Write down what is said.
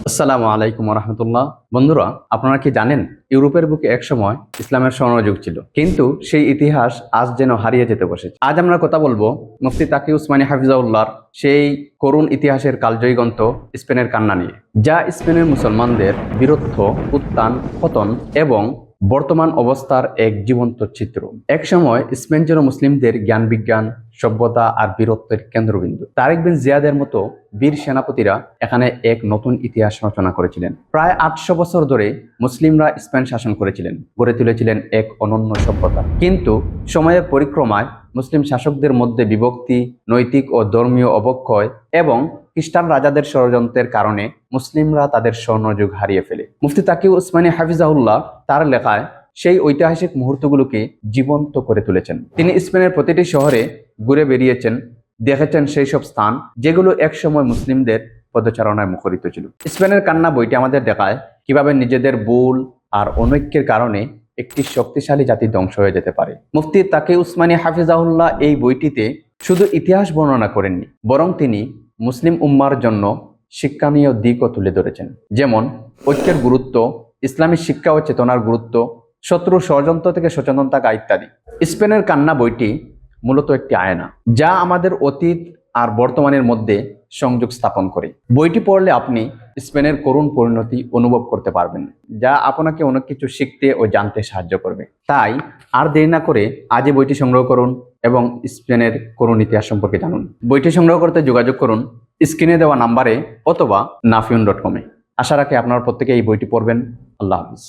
আসসালামু আলাইকুম রহমতুল্লাহ। বন্ধুরা, আপনারা কি জানেন ইউরোপের বুকে একসময় ইসলামের স্বর্ণযুগ ছিল, কিন্তু সেই ইতিহাস আজ যেন হারিয়ে যেতে বসেছে। আজ আমরা কথা বলবো মুফতি তাকি উসমানী হাফিজাউল্লাহর সেই করুণ ইতিহাসের কালজয়ী গ্রন্থ স্পেনের কান্না নিয়ে, যা স্পেনের মুসলমানদের বীরত্ব, উত্থান, পতন এবং বর্তমান অবস্থার এক জীবন্ত চিত্র। একসময় স্পেন ছিল মুসলিমদের জ্ঞান বিজ্ঞান, সভ্যতা আর বীরত্বের কেন্দ্রবিন্দু। তারেক বিন জিয়াদের মতো বীর সেনাপতিরা এখানে এক নতুন ইতিহাস রচনা করেছিলেন। প্রায় 800 বছর ধরে মুসলিমরা স্পেন শাসন করেছিলেন, গড়ে তুলেছিলেন এক অনন্য সভ্যতা। কিন্তু সময়ের পরিক্রমায় মুসলিম শাসকদের মধ্যে বিভক্তি, নৈতিক ও ধর্মীয় অবক্ষয় এবং খ্রিস্টান রাজাদের ষড়যন্ত্রের কারণে মুসলিমরা তাদের স্বর্ণযুগ হারিয়ে ফেলে। মুফতি তাকি উসমানী হাফিজাহুল্লাহ তার লেখায় সেই ঐতিহাসিক মুহূর্তগুলোকে জীবন্ত করে তুলেছেন। তিনি স্পেনের প্রতিটি শহরে ঘুরে বেরিয়েছেন, দেখেছেন সেই সব স্থান যেগুলো একসময় মুসলিমদের পদচারণায় মুখরিত ছিল। স্পেনের কান্না বইটি আমাদের দেখায় কিভাবে নিজেদের ভুল আর অনৈক্যের কারণে একটি শক্তিশালী জাতি ধ্বংস হয়ে যেতে পারে। মুফতি তাকি উসমানী হাফিজাহুল্লাহ এই বইটিতে শুধু ইতিহাস বর্ণনা করেননি, বরং তিনি মুসলিম উম্মার জন্য শিক্ষণীয় দিকও তুলে ধরেছেন, যেমন ঐক্যের গুরুত্ব, ইসলামী শিক্ষা ও চেতনার গুরুত্ব, শত্রু ষড়যন্ত্র থেকে সচেতন থাকা ইত্যাদি। স্পেনের কান্না বইটি মূলত একটি আয়না, যা আমাদের অতীত আর বর্তমানের মধ্যে সংযোগ স্থাপন করে। বইটি পড়লে আপনি স্পেনের করুণ পরিণতি অনুভব করতে পারবেন, যা আপনাকে অনেক কিছু শিখতে ও জানতে সাহায্য করবে। তাই আর দেরি না করে আজই বইটি সংগ্রহ করুন এবং স্পেনের করুণ ইতিহাস সম্পর্কে জানুন। বইটি সংগ্রহ করতে যোগাযোগ করুন স্ক্রিনে দেওয়া নাম্বারে অথবা nafiun.com-এ। আশা রাখি আপনারা প্রত্যেকে এই বইটি পড়বেন। আল্লাহ হাফিজ।